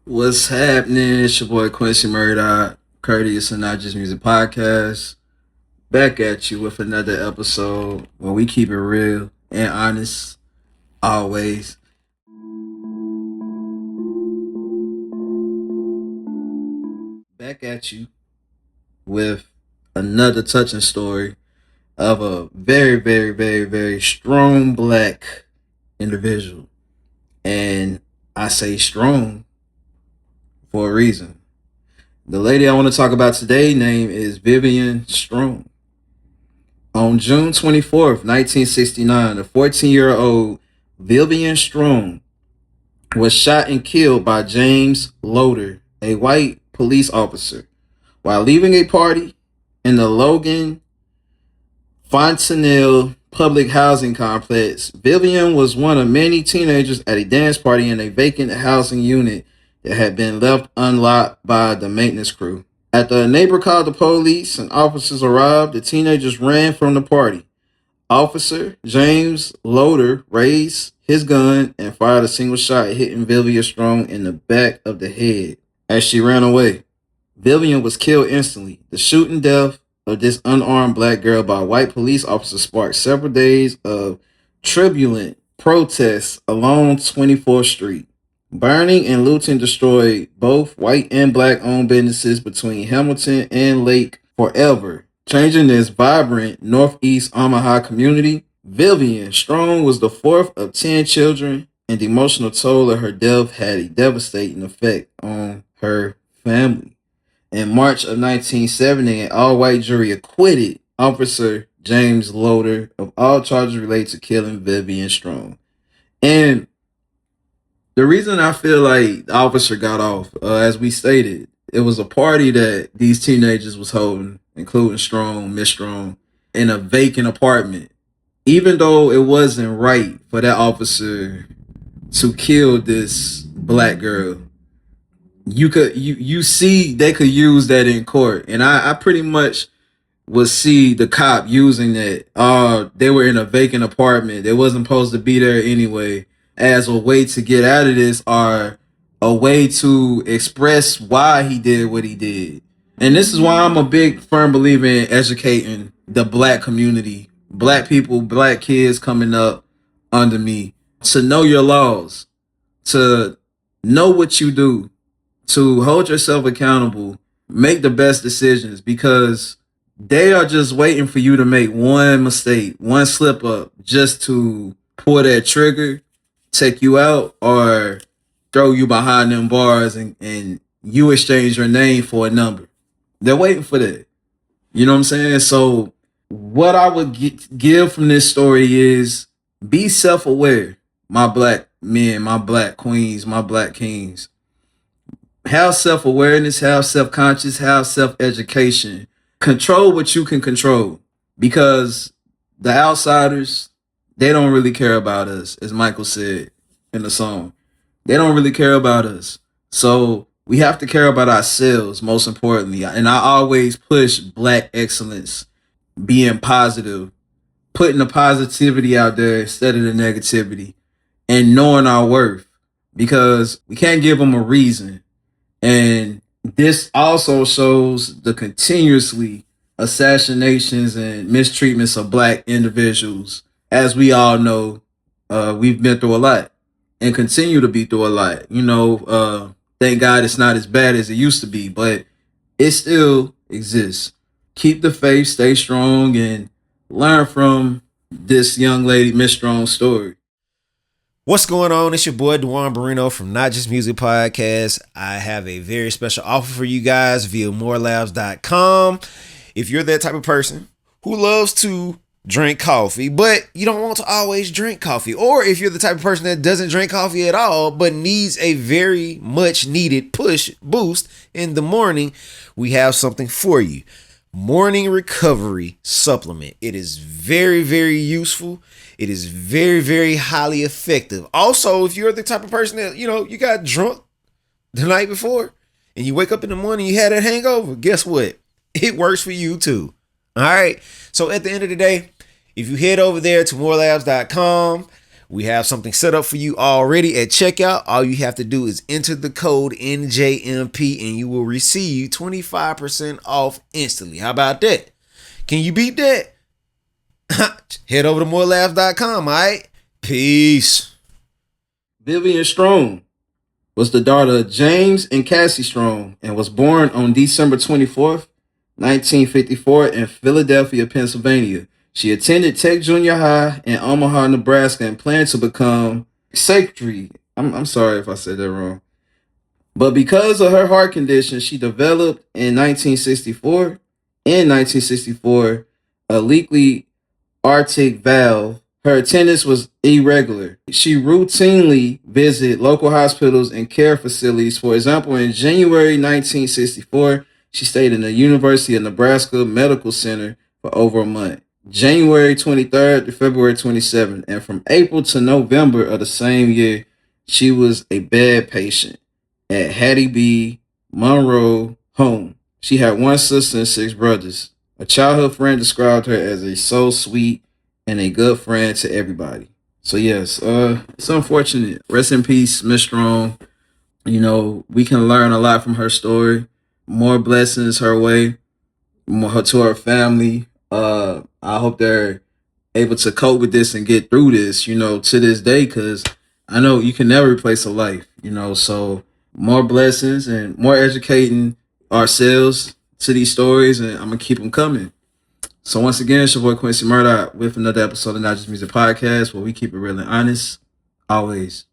What's happening? It's your boy Quincy Murdoch, courteous and not just music podcast. Back at you with another episode where we keep it real and honest, always. Back at you with another touching story of a very, very, very, very strong black individual. And I say strong for a reason. The lady I want to talk about today name is Vivian Strong. On June 24th, 1969, a 14-year-old Vivian Strong was shot and killed by James Loder, a white police officer, while leaving a party in the Logan Fontanelle public housing complex. Vivian was one of many teenagers at a dance party in a vacant housing unit that had been left unlocked by the maintenance crew. After a neighbor called the police and officers arrived, the teenagers ran from the party. Officer James Loder raised his gun and fired a single shot, hitting Vivian Strong in the back of the head as she ran away. Vivian was killed instantly. The shooting death of this unarmed black girl by a white police officer sparked several days of turbulent protests along 24th Street. Burning and looting destroyed both white and black owned businesses between Hamilton and Lake forever, changing this vibrant Northeast Omaha community. Vivian Strong was the fourth of 10 children, and the emotional toll of her death had a devastating effect on her family. In March of 1970, an all-white jury acquitted Officer James Loder of all charges related to killing Vivian Strong. And the reason I feel like the officer got off, as we stated, it was a party that these teenagers was holding, including Strong, Miss Strong, in a vacant apartment. Even though it wasn't right for that officer to kill this black girl, you see they could use that in court, and I pretty much would see the cop using that. They were in a vacant apartment. They wasn't supposed to be there anyway, as a way to get out of this, or a way to express why he did what he did. And this is why I'm a big firm believer in educating the black community, black people, black kids coming up under me, to know your laws, to know what you do, to hold yourself accountable, make the best decisions, because they are just waiting for you to make one mistake, one slip up, just to pull that trigger, take you out, or throw you behind them bars, and you exchange your name for a number. They're waiting for that. You know what I'm saying? So what I would give from this story is be self-aware, my black men, my black queens, my black kings. Have self-awareness, have self-conscious, have self-education. Control what you can control, because the outsiders, they don't really care about us, as Michael said in the song. They don't really care about us. So we have to care about ourselves, most importantly. And I always push black excellence, being positive, putting the positivity out there instead of the negativity, and knowing our worth, because we can't give them a reason. And this also shows the continuously assassinations and mistreatments of black individuals. As we all know, we've been through a lot and continue to be through a lot. Thank God it's not as bad as it used to be, but it still exists. Keep the faith, stay strong, and learn from this young lady, Miss Strong's story. What's going on? It's your boy Duan Barino from Not Just Music Podcast. I have a very special offer for you guys via morelabs.com. If you're that type of person who loves to drink coffee, but you don't want to always drink coffee, or if you're the type of person that doesn't drink coffee at all, but needs a very much needed push boost in the morning, we have something for you. Morning Recovery Supplement. It is very, very useful. It is very, very highly effective. Also, if you're the type of person that, you got drunk the night before and you wake up in the morning, you had a hangover, guess what? It works for you too. All right. So at the end of the day, if you head over there to morelabs.com, We have something set up for you already at checkout. All you have to do is enter the code NJMP and you will receive 25% off instantly. How about that? Can you beat that? Head over to morelabs.com, all right? Peace. Vivian Strong was the daughter of James and Cassie Strong and was born on December 24th, 1954 in Philadelphia, Pennsylvania. She attended Tech Junior High in Omaha, Nebraska and planned to become Sacred. I'm sorry if I said that wrong. But because of her heart condition, she developed in 1964 a leaky aortic valve. Her attendance was irregular. She routinely visited local hospitals and care facilities. For example, in January 1964, she stayed in the University of Nebraska Medical Center for over a month. January 23rd to February 27th. And from April to November of the same year, she was a bed patient at Hattie B. Monroe Home. She had one sister and 6 brothers. A childhood friend described her as a so sweet and a good friend to everybody. So yes, it's unfortunate. Rest in peace, Miss Strong. You know, we can learn a lot from her story. More blessings her way, more to her family. I hope they're able to cope with this and get through this, you know, to this day, because I know you can never replace a life, you know, so more blessings and more educating ourselves to these stories, and I'm going to keep them coming. So once again, it's your boy Quincy Murdoch with another episode of Not Just Music Podcast, where we keep it real and honest, always.